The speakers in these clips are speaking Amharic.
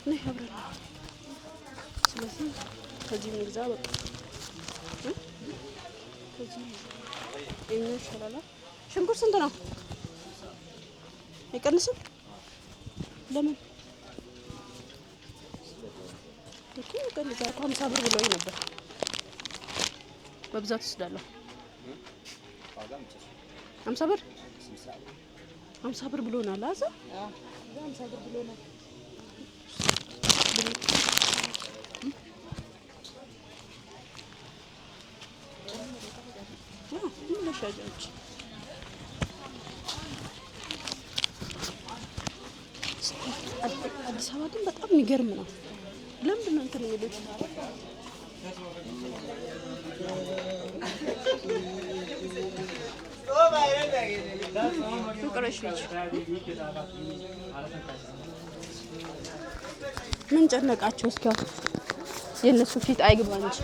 ነይ አብረን ስለዚህ ከዚህ እንግዛ በቃ ከዚህ የኛ ይሻላል። ሽንኩርት ስንት ነው? አይቀንስም? ለምን? እኮ ቀንዛ 50 ብር ብሎኝ ነበር። በብዛት ወስዳለሁ። 50 ብር 50 ብር ብሎናል። አዛ 50 ብር ብሎናል። ሻጃዎች አዲስ አበባ ግን በጣም የሚገርም ነው። ለምንድን ነው እንትን የሚሉት? ፍቅረሽ ልጅ ምን ጨነቃቸው? እስኪ የእነሱ ፊት አይግባ እንጂ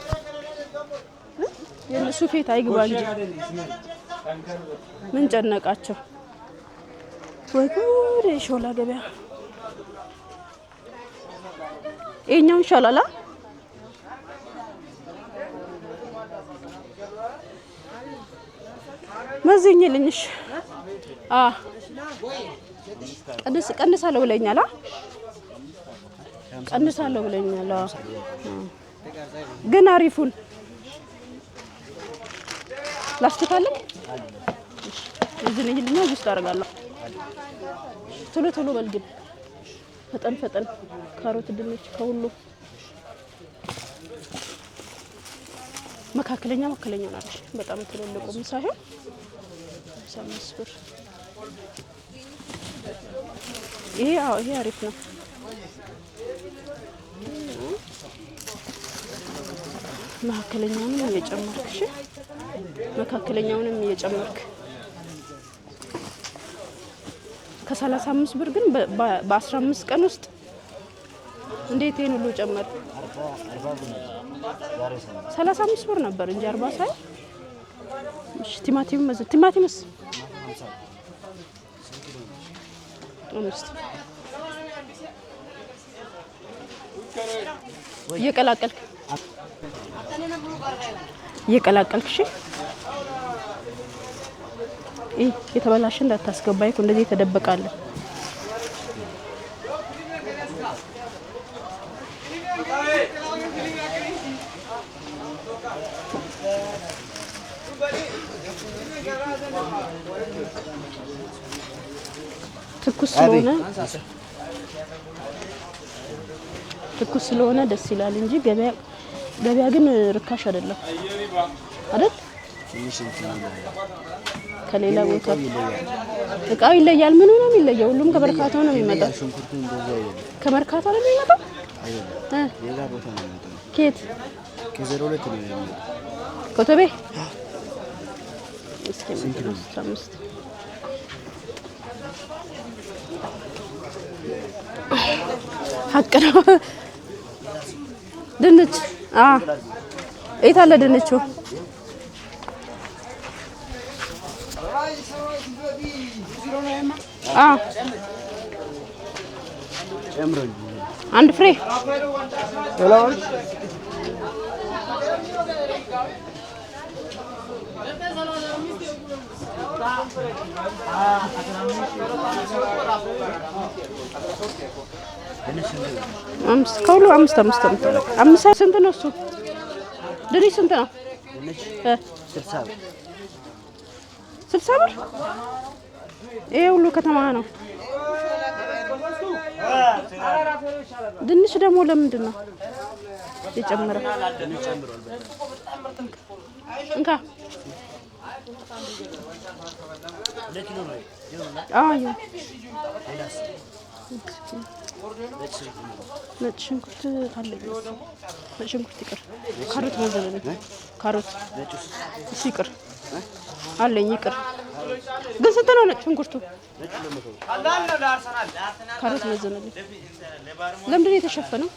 የእነሱ ፊት አይግባ እንጂ ምን ጨነቃቸው? ወይ ጉድ! ሾላ ገበያ ይሄኛው ይሻላል። መዝኝልኝሽ ቀንሳለሁ ብለኛል። ቀንሳለሁ ብለኛል። ግን አሪፉን ላስቲክ አለ እዝልኝልኛ ውስጥ አደርጋለሁ። ቶሎ ቶሎ በልግን ፈጠን ፈጠን ካሮት ድንች ከሁሉ መካከለኛ ናቸው። በጣም ትልልቁም ሳይሆን 5 ብር። ይሄ አሪፍ ነው። መካከለኛውንም እየጨመርክ መካከለኛውንም እየጨመርክ ከ35 ብር ግን በ15 ቀን ውስጥ እንዴት ይሄን ሁሉ ጨመር? 35 ብር ነበር እንጂ 40 ሳይ። እሺ ቲማቲምስ እየቀላቀልክ እሺ የተበላሽ እንዳታስገባይ እኮ እንደዚህ ተደበቃለ። ትኩስ ስለሆነ ደስ ይላል እንጂ ገበያ ግን ርካሽ አይደለም አይደል? ከሌላ ቦታ እቃው ይለያል። ምን ነው የሚለየው? ሁሉም ከመርካቶ ነው የሚመጣው። ከመርካቶ ነው የሚመጣው። ሌላ ቦታ ነው የሚመጣው። ከየት? ከ02 ነው የሚመጣው። ኮተቤ እስኪ 15 ሀቅ ነው። ድንች የት አለ ድንቹ? አንድ ፍሬ ከሁሉ 5 ስንት ነው እሱ? ድንች ስንት ነው? 60 ብር። ይሄ ሁሉ ከተማ ነው። ድንች ደግሞ ለምንድን ነው የጨመረው? እንካ ነጭ ሽንኩርት አለ። ነጭ ሽንኩርት ይቅር። ካሮት መዘነልኝ። ካሮት እሺ ይቅር አለኝ። ይቅር ግን ስንት ነው ነጭ ሽንኩርቱ? ካሮት መዘነልኝ። ለምንድን ነው የተሸፈነው?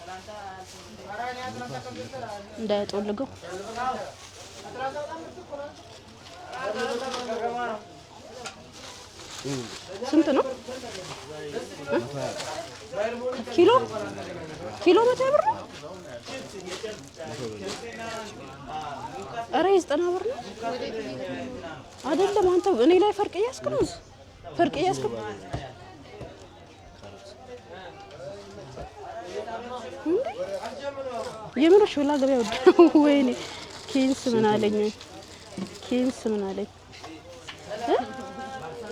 እንዳያጠወልገው። ስንት ነው? ኪሎ 100 ብር ነው። ኧረ 90 ብር ነው አይደለም። አንተ እኔ ላይ ፈርቅ እያስክ ነው። የምር ሾላ ገበያ ወደ ወይኔ ኪንስ ምን አለኝ?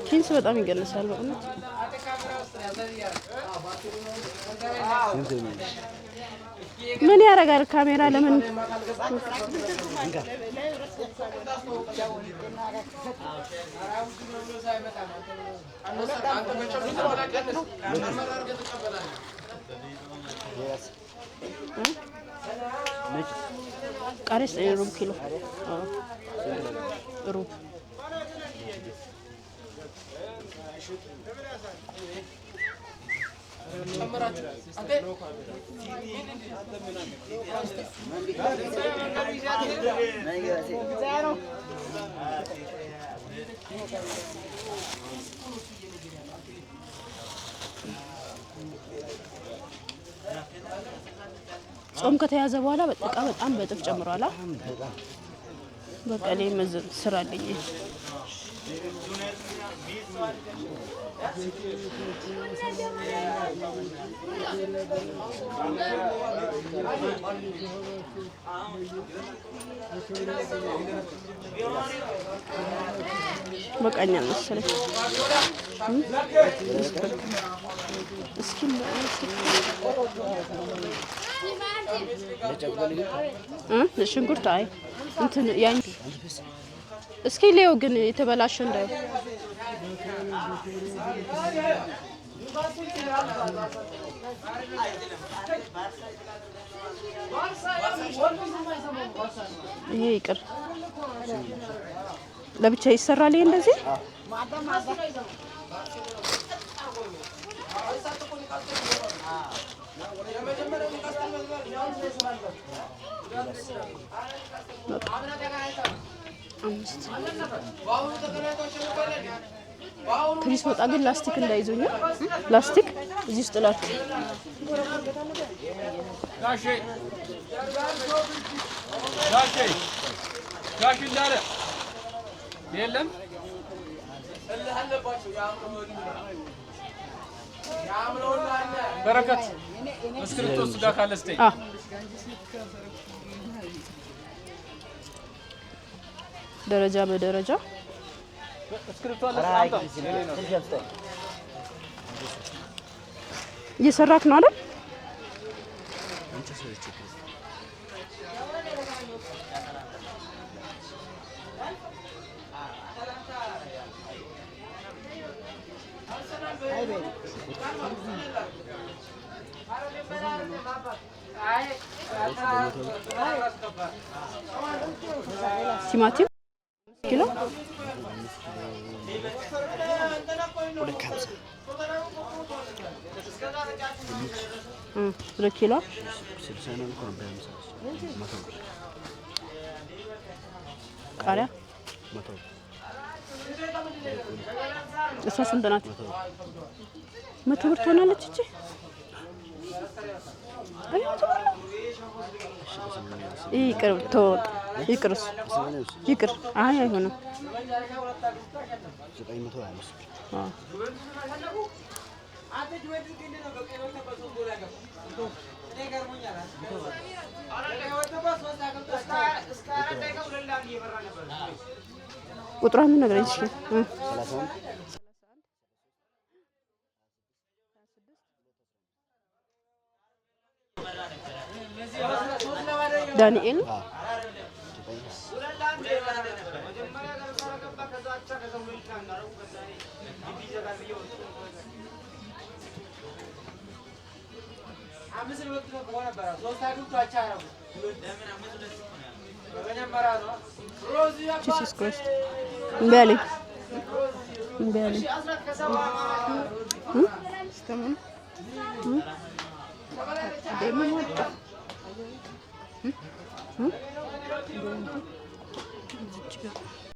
ኪንስ በጣም ይገነሳል በእውነት። ምን ያደርጋል ካሜራ ለምን ቃሪስ ሩብ ኪሎ ሩብ ጾም ከተያዘ በኋላ በጣም በጥፍ ጨምሯል። በቃ ላይ መዝን ስራ አለኝ። በቃኛ መሰለኝ። እስኪ ሽንኩርት አይ እንትን ያን እስኪ ሌው ግን የተበላሸ እንዳይ ይሄ ይቅር ለብቻ ይሰራል። ይሄ እንደዚህ ከዚህ ወጣ ግን ላስቲክ እንዳይዞኝ ላስቲክ እዚህ ውስጥ ላክ ጋሽ እንዳለ የለም በረከት እስክሪፕቶስ ጋር ካለስተይ ደረጃ በደረጃ እየሰራክ ነው አይደል? ቲማቲም ኪሎ ሁለት ኪሎ ቃሪያ እሷ ስንት ናት? 100 ብር ትሆናለች እቺ። ይቅር ተወጥ ይቅር አይ አይሆንም። 900 ቁጥሯን ነገረኝ። እሺ ዳንኤል Jesus Christ. Mbele.